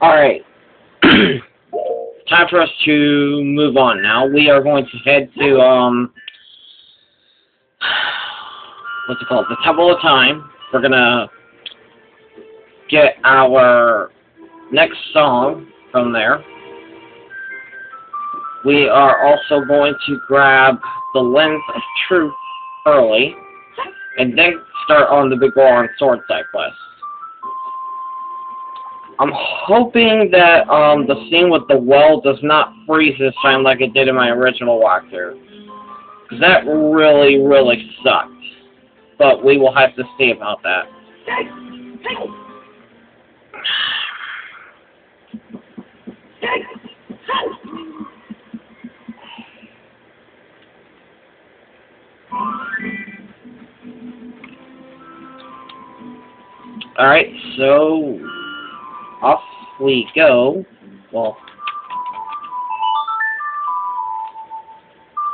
Alright. Time for us to move on now. We are going to head to, what's it called? The Temple of Time. We're gonna get our next song from there. We are also going to grab the Lens of Truth early, and then start on the Big War on Sword side quest. I'm hoping that the scene with the well does not freeze this time like it did in my original walkthrough. Because that really, really sucked. But we will have to see about that. Alright, so off we go. Well,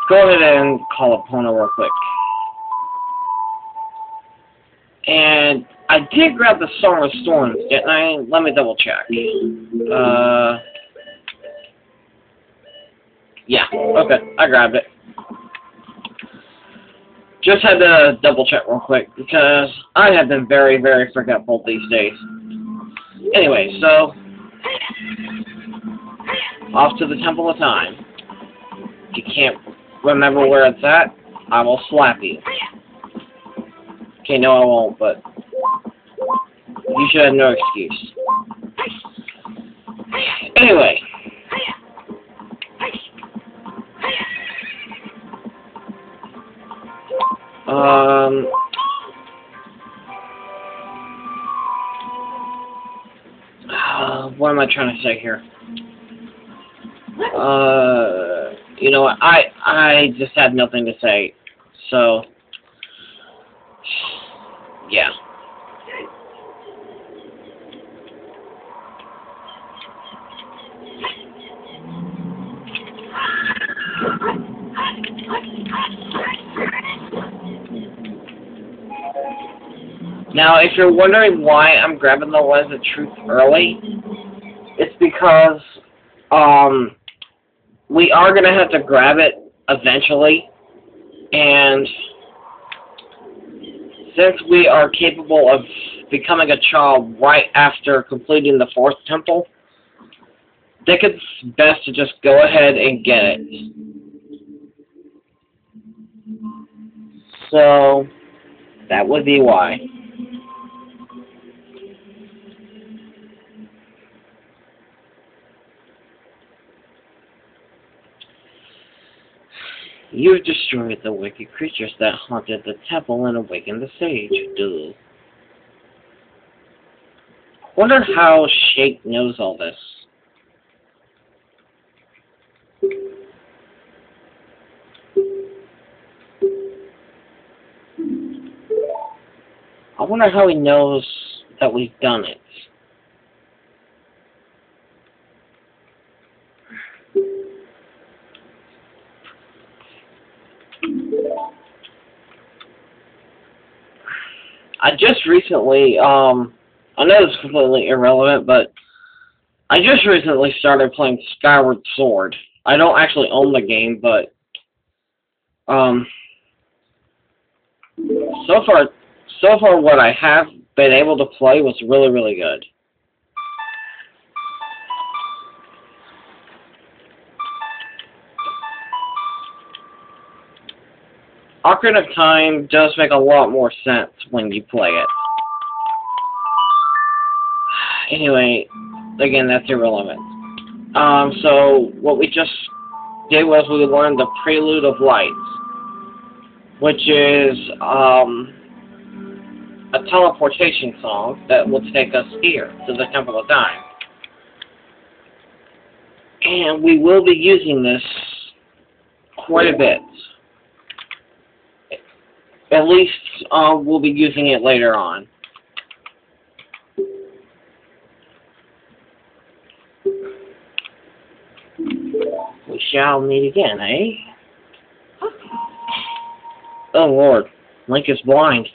go ahead and call Epona real quick. And I did grab the Song of Storms, didn't I? Let me double check. Yeah, okay, I grabbed it. Just had to double check real quick, because I have been very, very forgetful these days. Anyway, so, off to the Temple of Time. If you can't remember where it's at, I will slap you. Okay, no I won't, but you should have no excuse. Anyway. What am I trying to say here? You know what? I just had nothing to say, so yeah. Now, if you're wondering why I'm grabbing the Lens of Truth early, it's because we are going to have to grab it eventually, and since we are capable of becoming a child right after completing the 4th temple, I think it's best to just go ahead and get it. So, that would be why. You've destroyed the wicked creatures that haunted the temple and awakened the sage. Duh. Wonder how Shake knows all this. I wonder how he knows that we've done it. I just recently, I know it's completely irrelevant, but I just recently started playing Skyward Sword. I don't actually own the game, but, so far what I have been able to play was really, really good. Ocarina of Time does make a lot more sense when you play it. Anyway, again, that's irrelevant. So, what we just did was we learned the Prelude of Lights, which is, a teleportation song that will take us here, to the Temple of Time. And we will be using this quite a bit. At least, we'll be using it later on. We shall meet again, eh? Oh Lord, Link is blind.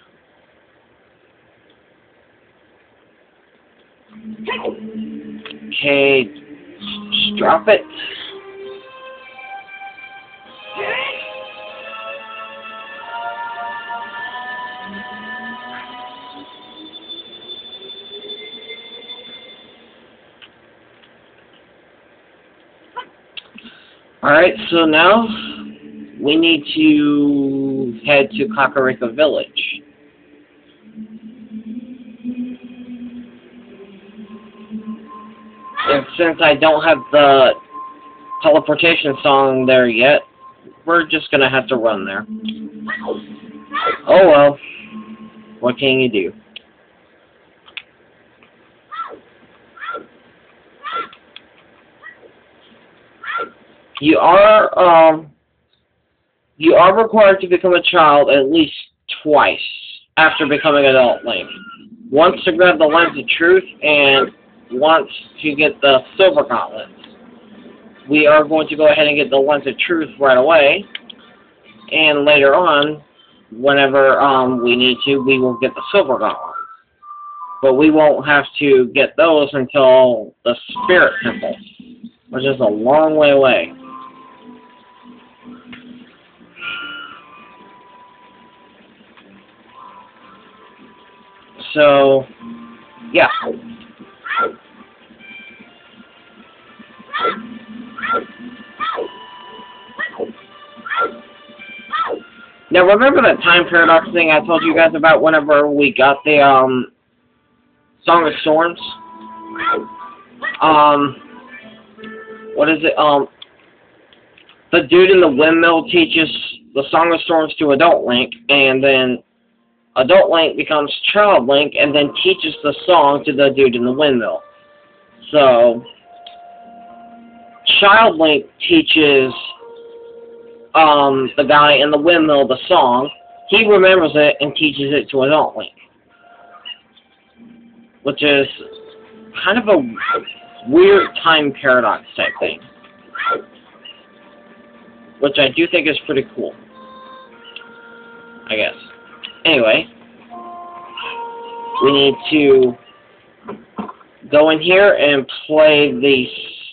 Okay, just drop it. Alright, so now we need to head to Kakariko Village. And since I don't have the teleportation song there yet, we're just gonna have to run there. Oh well, what can you do? You are required to become a child at least twice after becoming adult Link. Once to grab the Lens of Truth, and once to get the Silver Gauntlets. We are going to go ahead and get the Lens of Truth right away, and later on, whenever we need to, we will get the Silver Gauntlets. But we won't have to get those until the Spirit Temple, which is a long way away. So, yeah. Now, remember that time paradox thing I told you guys about whenever we got the, Song of Storms? What is it, the dude in the windmill teaches the Song of Storms to Adult Link, and then Adult Link becomes Child Link, and then teaches the song to the dude in the windmill. So, Child Link teaches the guy in the windmill the song. He remembers it and teaches it to Adult Link, which is kind of a weird time paradox type thing, which I do think is pretty cool, I guess. Anyway, we need to go in here and play the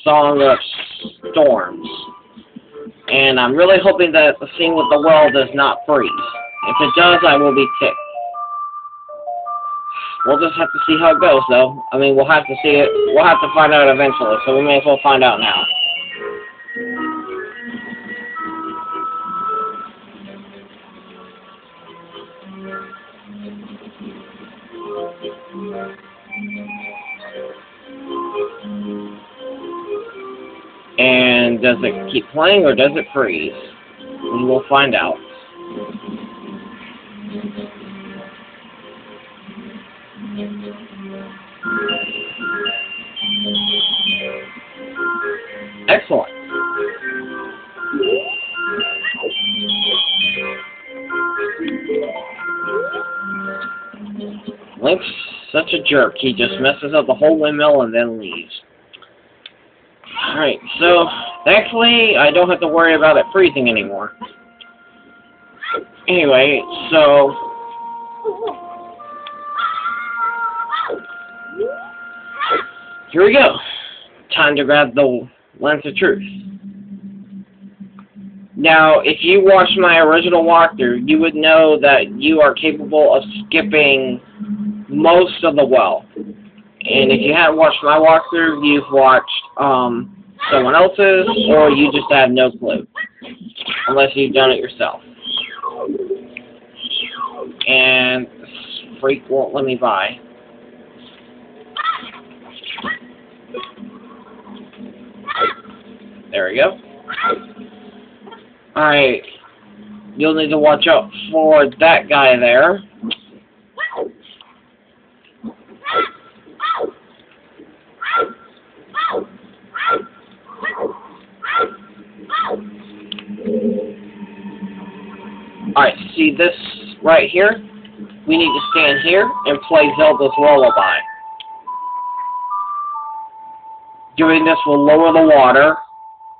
Song of Storms. And I'm really hoping that the scene with the well does not freeze. If it does, I will be ticked. We'll just have to see how it goes, though. I mean, we'll have to see it. We'll have to find out eventually, so we may as well find out now. And does it keep playing or does it freeze? We will find out. Excellent. Link's such a jerk. He just messes up the whole windmill and then leaves. Alright, so thankfully I don't have to worry about it freezing anymore. Anyway, so here we go. Time to grab the Lens of Truth. Now, if you watched my original walkthrough, you would know that you are capable of skipping most of the well. And if you haven't watched my walkthrough, you've watched someone else's, or you just have no clue, unless you've done it yourself. And this freak won't let me by. There we go. Alright, you'll need to watch out for that guy there. Alright, see this right here? We need to stand here and play Zelda's Lullaby. Doing this will lower the water,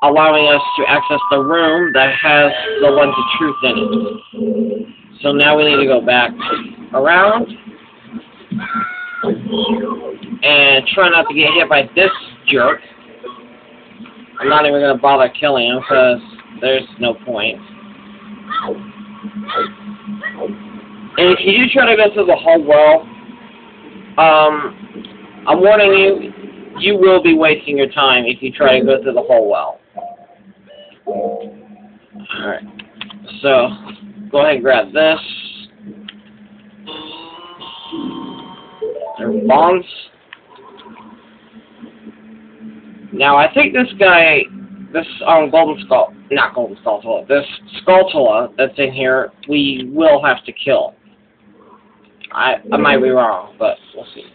allowing us to access the room that has the Lens of Truth in it. So now we need to go back around and try not to get hit by this jerk. I'm not even gonna bother killing him because there's no point. And if you do try to go through the whole well, I'm warning you, you will be wasting your time if you try to go through the whole well. Alright, so go ahead and grab this. There are bombs. Now I think this guy, this golden skull, not golden skull, this Skulltula that's in here, we will have to kill. I might be wrong, but we'll see.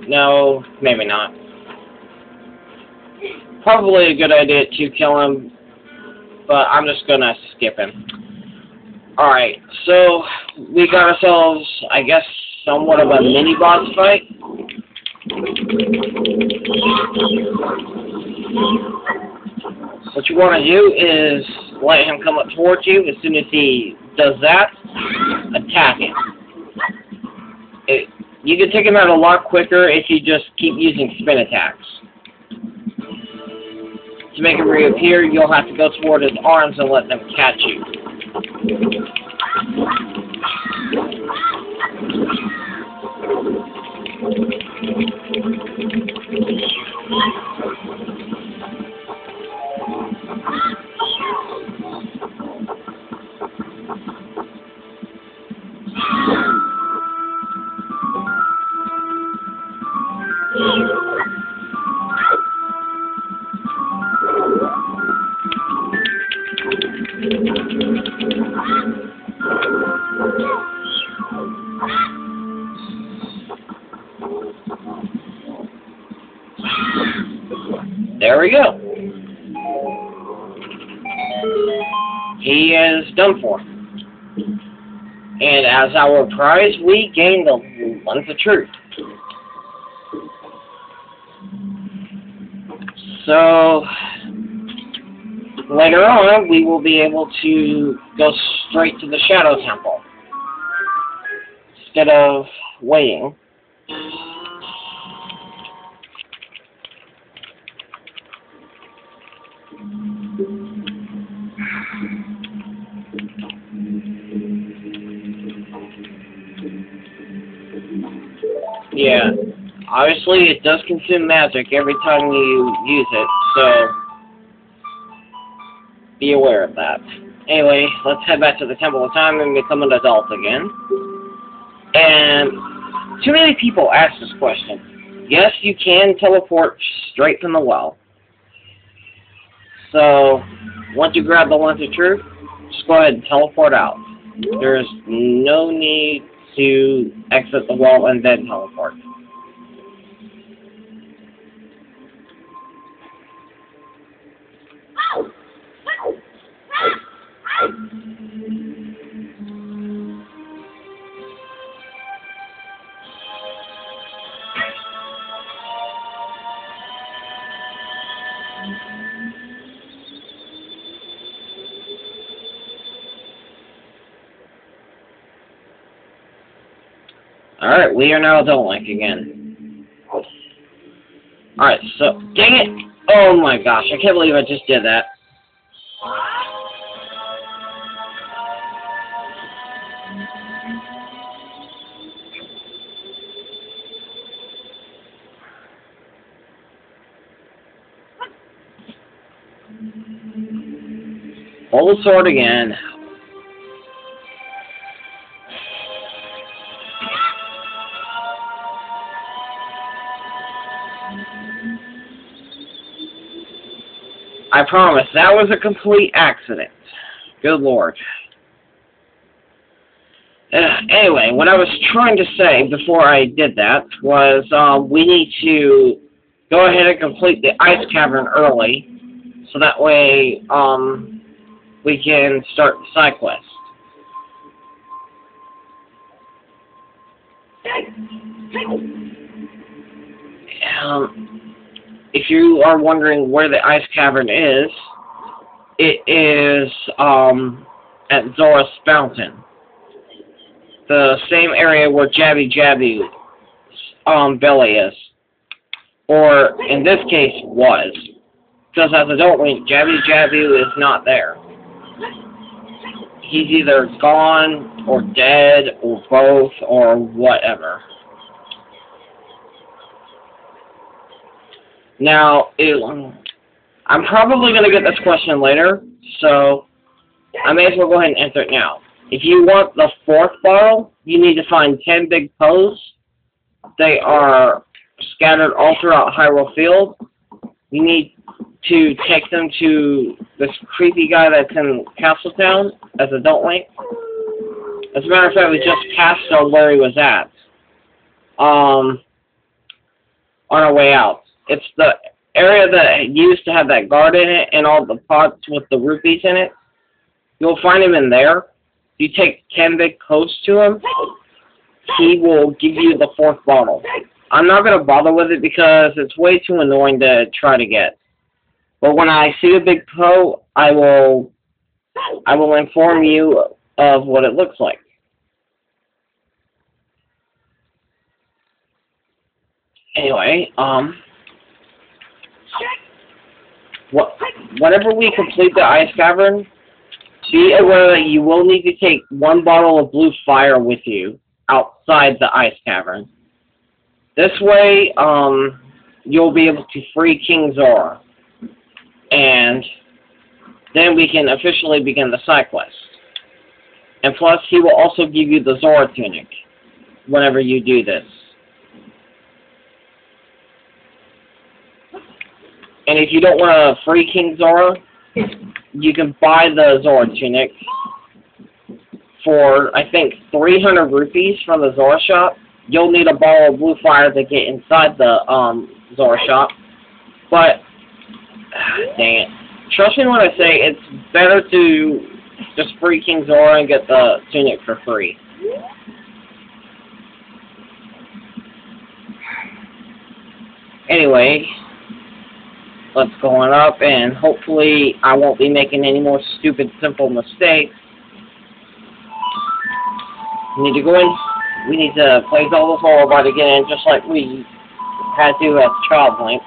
No, maybe not. Probably a good idea to kill him, but I'm just gonna skip him. Alright, so we got ourselves, I guess, somewhat of a mini-boss fight. What you want to do is let him come up towards you. As soon as he does that, attack him. You can take him out a lot quicker if you just keep using spin attacks. To make him reappear, you'll have to go toward his arms and let them catch you. There we go. He is done for. And as our prize, we gain the Lens of Truth. So, later on, we will be able to go straight to the Shadow Temple instead of waiting. Yeah, obviously it does consume magic every time you use it, so be aware of that. Anyway, let's head back to the Temple of Time and become an adult again. And too many people ask this question. Yes, you can teleport straight from the well. So, once you grab the Lens of Truth, just go ahead and teleport out. There's no need to exit the wall and then teleport. Alright, we are now Adult Link again. Alright, so, dang it! Oh my gosh, I can't believe I just did that. Hold the sword again. I promise, that was a complete accident. Good Lord. Anyway, what I was trying to say before I did that was we need to go ahead and complete the Ice Cavern early, so that way we can start the side quest. If you are wondering where the Ice Cavern is, it is at Zora's Fountain. The same area where Jabby Jabby Billy is. Or, in this case, was. Because as a adult link, Jabby Jabby is not there. He's either gone, or dead, or both, or whatever. Now, I'm probably going to get this question later, so I may as well go ahead and enter it now. If you want the 4th bottle, you need to find 10 big Poes. They are scattered all throughout Hyrule Field. You need to take them to this creepy guy that's in Castletown as Adult Link. As a matter of fact, we just passed where he was at. On our way out. It's the area that used to have that guard in it and all the pots with the rupees in it. You'll find him in there. You take 10 big Poes to him, he will give you the 4th bottle. I'm not going to bother with it because it's way too annoying to try to get. But when I see a big Poe, I will inform you of what it looks like. Anyway, whenever we complete the Ice Cavern, be aware that you will need to take 1 bottle of blue fire with you outside the Ice Cavern. This way, you'll be able to free King Zora. And then we can officially begin the side quest. And plus, he will also give you the Zora tunic whenever you do this. And if you don't want to free King Zora, you can buy the Zora tunic for, I think, 300 rupees from the Zora shop. You'll need a ball of blue fire to get inside the Zora shop. But, dang it. Trust me when I say it's better to just free King Zora and get the tunic for free. Anyway, let's go on up, and hopefully I won't be making any more stupid, simple mistakes. We need to go in. We need to place all the forward bar to get in, just like we had to at Child Link.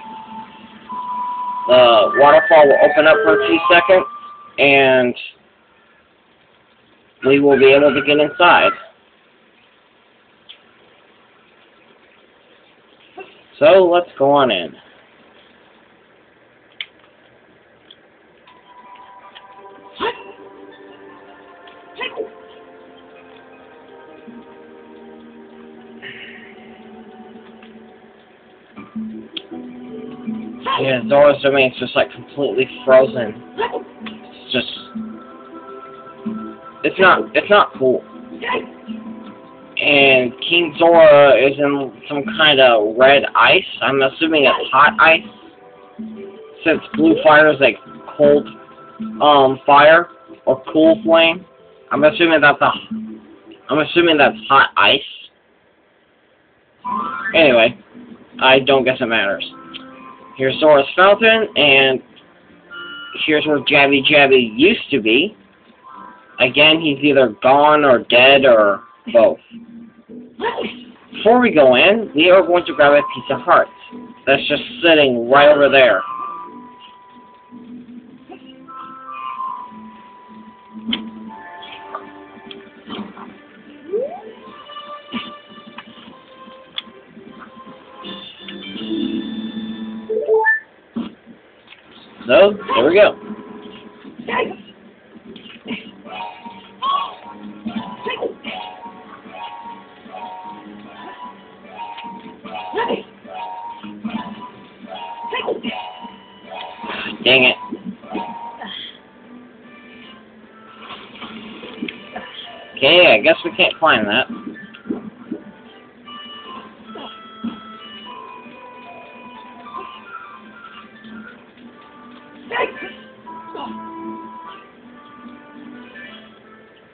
The waterfall will open up for a few seconds, and we will be able to get inside. So, let's go on in. Yeah, Zora's domain's just like completely frozen. It's just, it's not cool. And King Zora is in some kind of red ice. I'm assuming it's hot ice, since blue fire is like cold fire or cool flame. I'm assuming that's hot ice. Anyway, I don't guess it matters. Here's Zora's fountain, and here's where Jabby Jabby used to be. Again, he's either gone or dead or both. Before we go in, we are going to grab a piece of heart that's just sitting right over there. So, there we go. Dang it. Okay, I guess we can't climb that.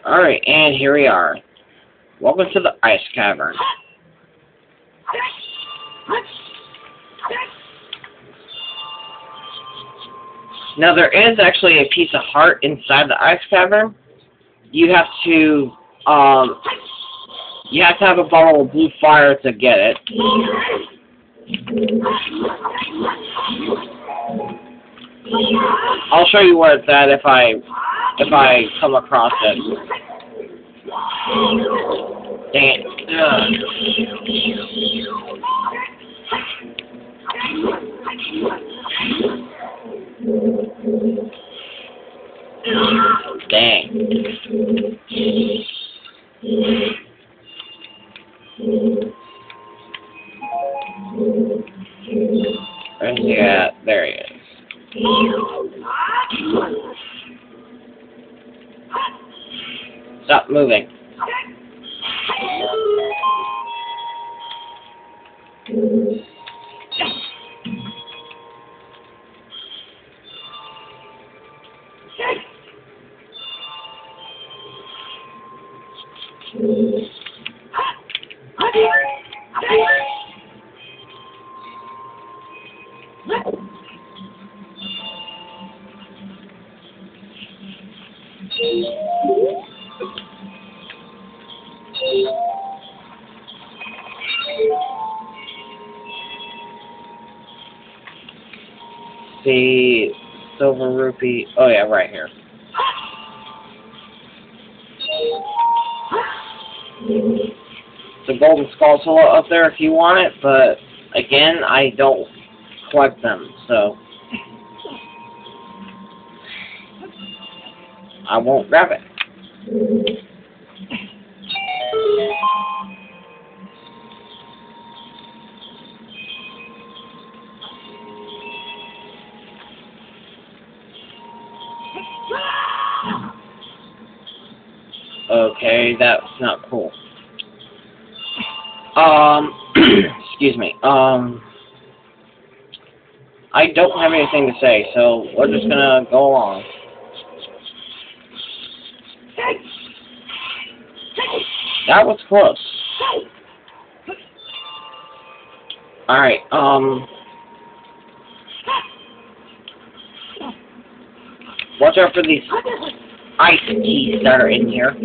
Alright, and here we are. Welcome to the Ice Cavern. Now, there is actually a piece of heart inside the Ice Cavern. You have to You have to have a bottle of blue fire to get it. I'll show you where it's at if I come across it. Dang it. Dang. Where's he at? There he is. Stop moving. The silver rupee. Oh yeah, right here. The golden skull's up there if you want it, but again, I don't collect them, so I won't grab it. Okay, that's not cool. Excuse me. I don't have anything to say, so we're just gonna go along. That was close. Alright, watch out for these ice keys that are in here.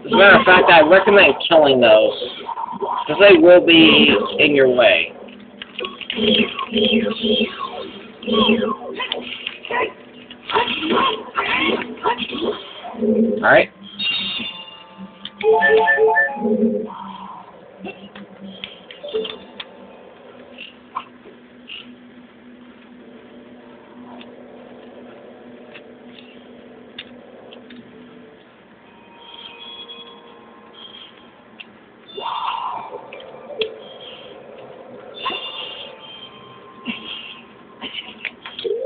As a matter of fact, I recommend killing those, because they will be in your way. Alright.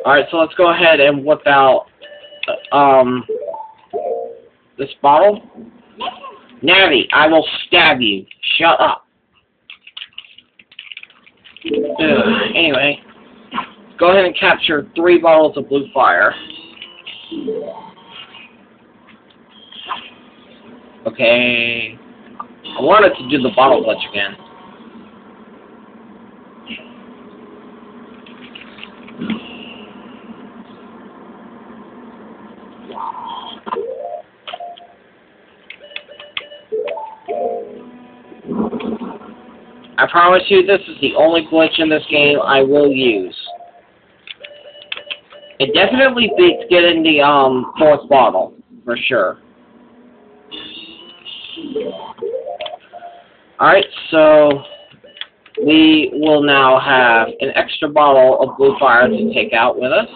Alright, so let's go ahead and whip out this bottle. Navi, I will stab you. Shut up. Anyway, go ahead and capture 3 bottles of blue fire. Okay. I wanted to do the bottle glitch again. I promise you this is the only glitch in this game I will use. It definitely beats getting the 4th bottle, for sure. Alright, so we will now have an extra bottle of blue fire to take out with us.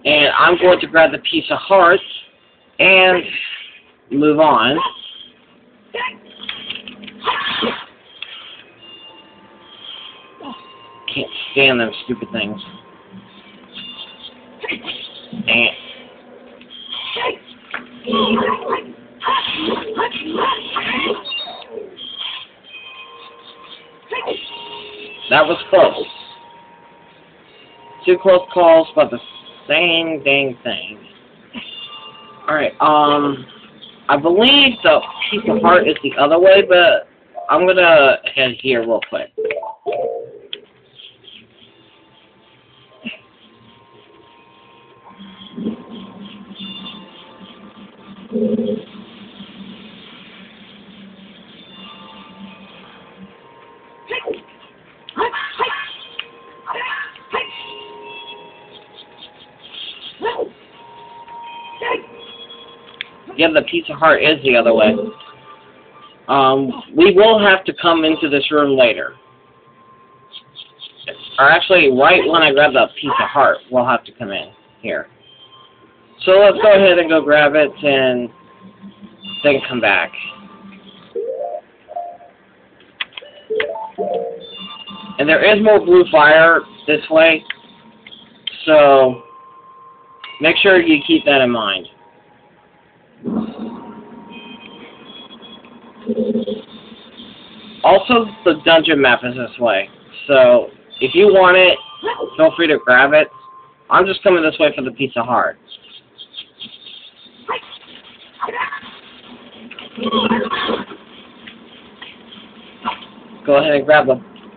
And I'm going to grab the piece of heart and move on. Can't stand them stupid things. Dang it. That was close. 2 close calls, but the same dang thing. Alright, I believe the piece of heart is the other way, but I'm gonna head here real quick. Yeah, the pizza heart is the other way. We will have to come into this room later. Or actually, right when I grab the pizza heart, we'll have to come in here. So let's go ahead and go grab it and then come back. And there is more blue fire this way, so make sure you keep that in mind. Also, the dungeon map is this way, so if you want it, feel free to grab it. I'm just coming this way for the pizza heart. Go ahead and grab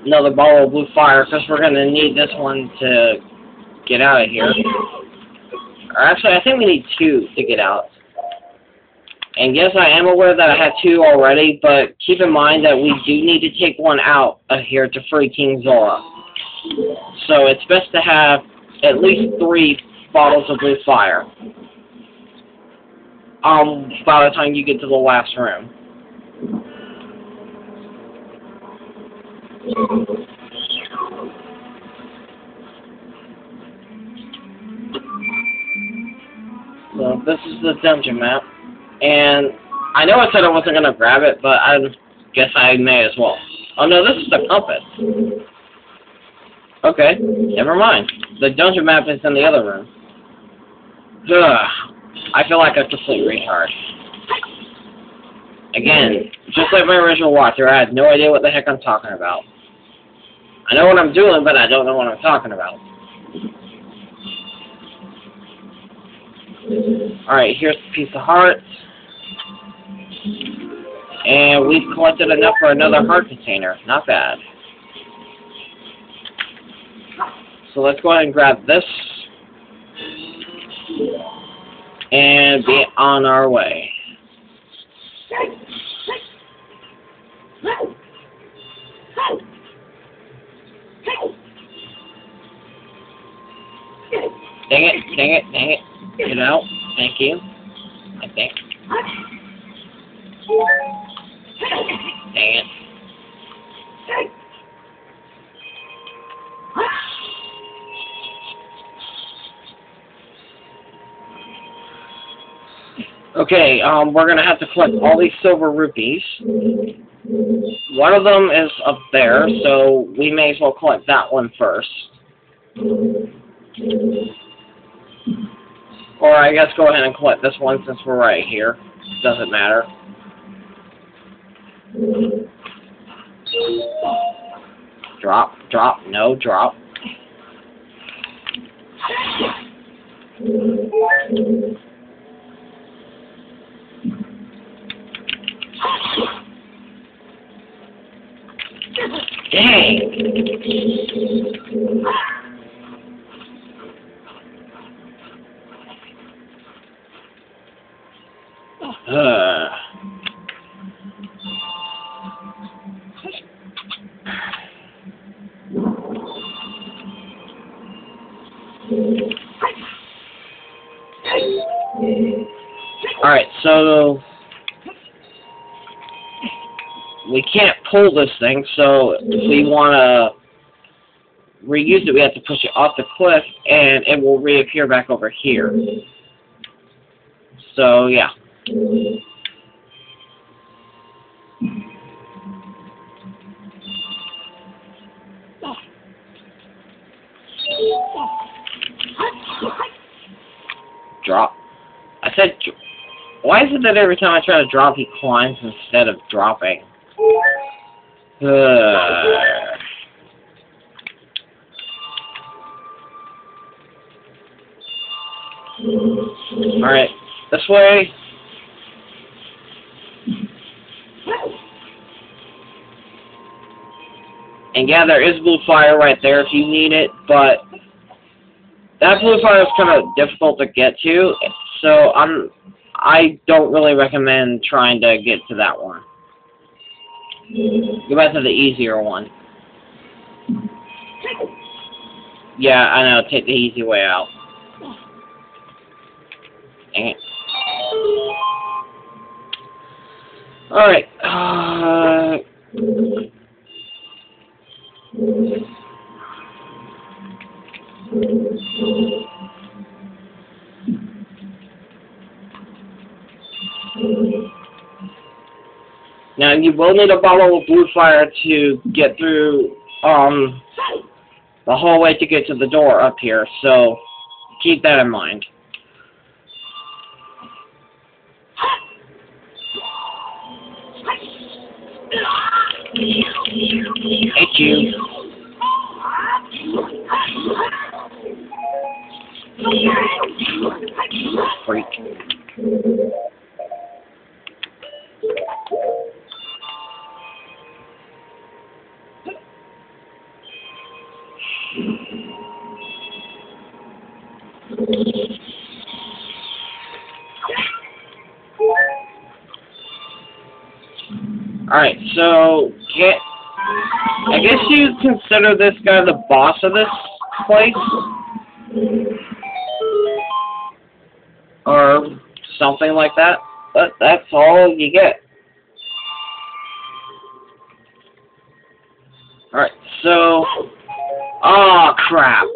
another ball of blue fire, because we're going to need this one to get out of here. Or actually, I think we need 2 to get out. And yes, I am aware that I had 2 already, but keep in mind that we do need to take one out of here to free King Zora. So it's best to have at least 3 bottles of blue fire by the time you get to the last room. So this is the dungeon map. And I know I said I wasn't going to grab it, but I guess I may as well. Oh no, this is the compass. Okay, never mind. The dungeon map is in the other room. Ugh, I feel like a complete retard. Again, just like my original walkthrough, I had no idea what the heck I'm talking about. I know what I'm doing, but I don't know what I'm talking about. Alright, here's the piece of heart. And we've collected enough for another heart container. Not bad. So let's go ahead and grab this. And be on our way. Dang it, dang it, dang it. Get out. Thank you. I think. Dang it. Okay, we're gonna have to collect all these silver rupees. One of them is up there, so we may as well collect that one first. Or I guess go ahead and collect this one since we're right here. Doesn't matter. Drop, drop, no, drop. Dang! Alright, so we can't pull this thing, so if we want to reuse it, we have to push it off the cliff, and it will reappear back over here. So, yeah. Drop. I said, why is it that every time I try to drop, he climbs instead of dropping? Alright, this way. And yeah, there is blue fire right there if you need it, but that blue fire is kind of difficult to get to, so I don't really recommend trying to get to that one. Go back to the easier one. Yeah, I know. Take the easy way out. Dang it. Alright. Now, you will need a bottle of blue fire to get through, the whole way to get to the door up here, so keep that in mind. Hate you. Freak. Alright, so I guess you consider this guy the boss of this place? Or something like that. But that's all you get. Alright, so... Oh, crap.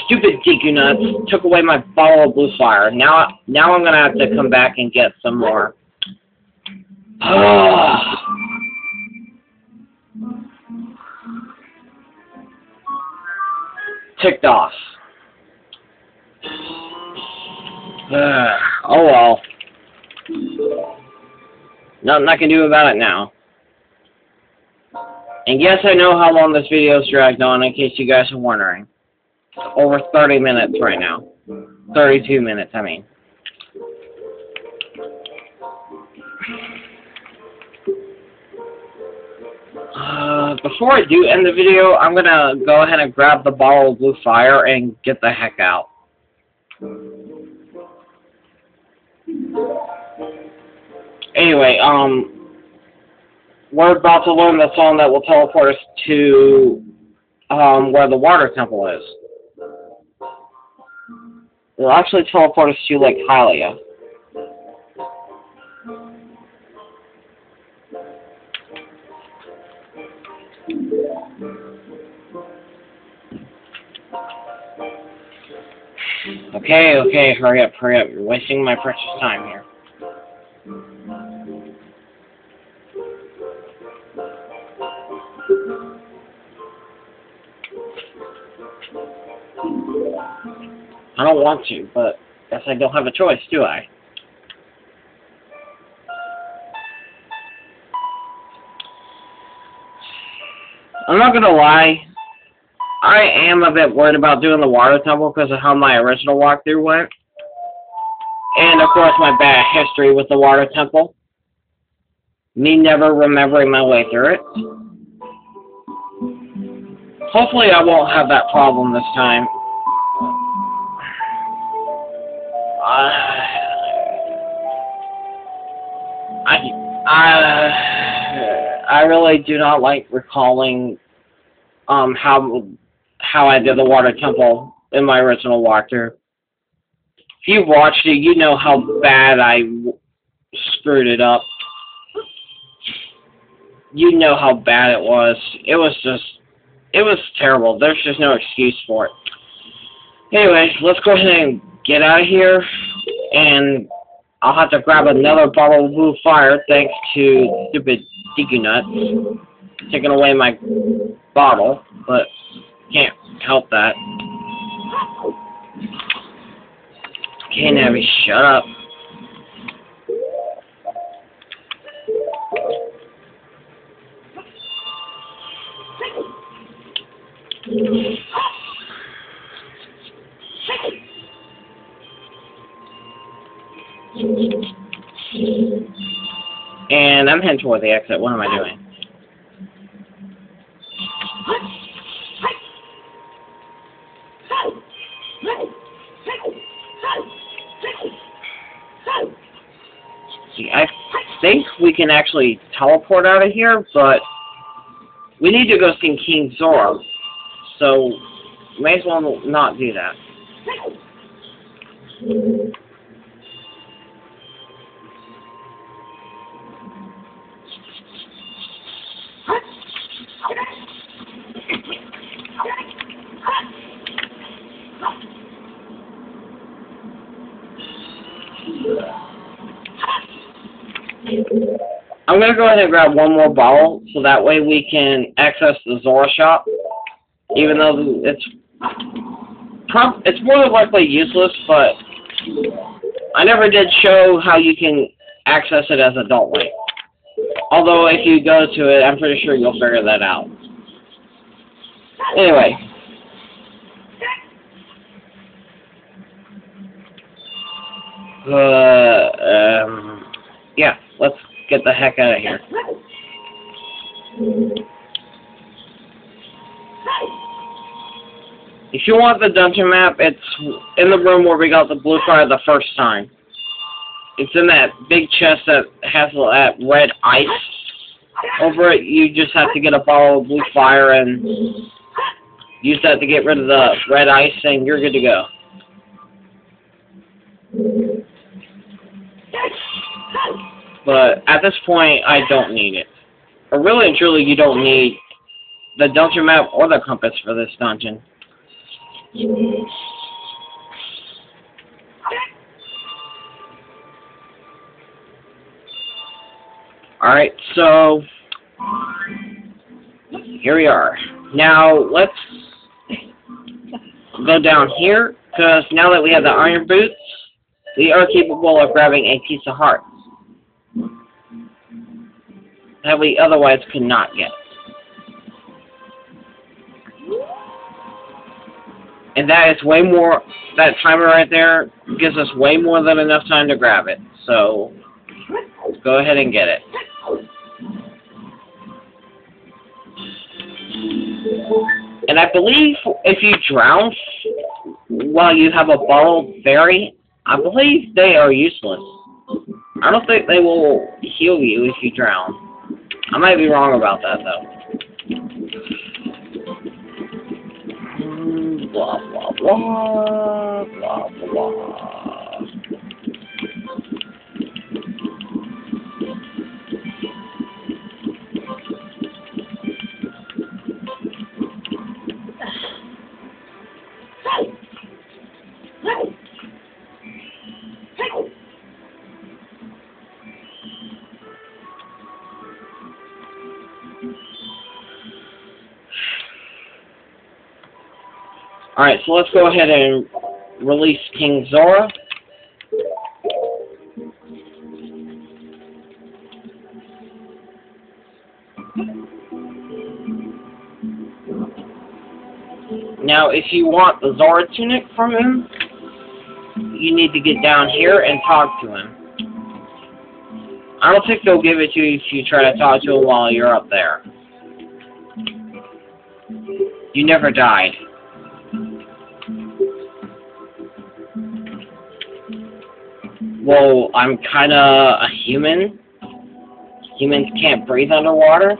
Stupid Deku Nuts took away my bottle of blue fire. Now I'm gonna have to come back and get some more. Ticked off. Oh well. Nothing I can do about it now. And yes, I know how long this video's dragged on, in case you guys are wondering. Over 30 minutes right now. 32 minutes, I mean. Before I do end the video, I'm gonna go ahead and grab the bottle of blue fire and get the heck out. Anyway, we're about to learn the song that will teleport us to, where the water temple is. It'll actually teleport us to Lake Hylia. Okay, hurry up. You're wasting my precious time here. I don't want to, but guess I don't have a choice, do I? I'm not gonna lie, I am a bit worried about doing the water temple because of how my original walkthrough went. And of course my bad history with the water temple. Me never remembering my way through it. Hopefully I won't have that problem this time. I really do not like recalling how I did the water temple in my original walkthrough. If you've watched it, you know how bad I screwed it up. You know how bad it was. It was terrible. There's just no excuse for it. Anyways, let's go ahead and get out of here, and I'll have to grab another bottle of blue fire thanks to stupid Deku Nuts taking away my bottle, but can't help that. Okay, Navi, shut up. And I'm heading toward the exit. What am I doing? can actually teleport out of here, but we need to go see King Zora, so may as well not do that. I'm going to go ahead and grab one more bottle, so that way we can access the Zora shop, even though it's more than likely useless, but I never did show how you can access it as Adult Link. Although if you go to it, I'm pretty sure you'll figure that out. Anyway. Yeah, let's get the heck out of here. If you want the dungeon map, it's in the room where we got the blue fire the first time. It's in that big chest that has that red ice over it. You just have to get a bottle of blue fire and use that to get rid of the red ice, and you're good to go. But at this point, I don't need it. But really and truly, you don't need the dungeon map or the compass for this dungeon. Alright, so here we are. Now, let's go down here, because now that we have the iron boots, we are capable of grabbing a piece of heart that we otherwise could not get. And that is way more, that timer right there gives us way more than enough time to grab it. So, let's go ahead and get it. And I believe if you drown while you have a bottled berry, I believe they are useless. I don't think they will heal you if you drown. I might be wrong about that, though. Blah, blah, blah, blah, blah. Alright, so let's go ahead and release King Zora. Now, if you want the Zora tunic from him, you need to get down here and talk to him. I don't think they'll give it to you if you try to talk to him while you're up there. You never died. Well, I'm kinda a human. Humans can't breathe underwater.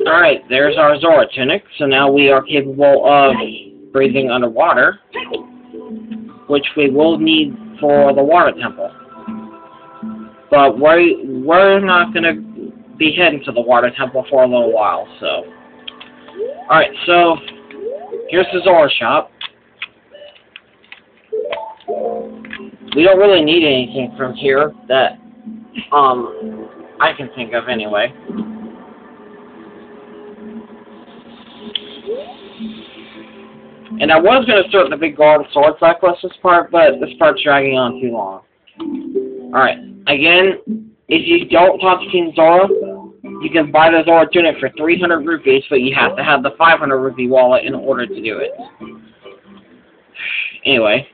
Alright, there's our Zora tunic, so now we are capable of breathing underwater, which we will need for the water temple. But we're not gonna be heading to the water temple for a little while, so. Alright, so here's the Zora shop. We don't really need anything from here that, I can think of anyway. And I was going to start the big gold sword cyclist this part, but this part's dragging on too long. Alright, again, if you don't talk to King Zora, you can buy the Zora tunic for 300 rupees, but you have to have the 500 rupee wallet in order to do it. Anyway.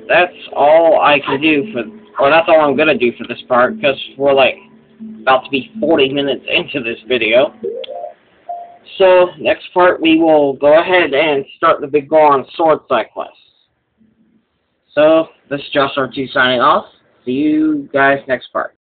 That's all I can do or that's all I'm gonna do for this part, because we're like about to be 40 minutes into this video. So, next part we will go ahead and start the big Goron sword cyclist. So, this is Josh RT signing off. See you guys next part.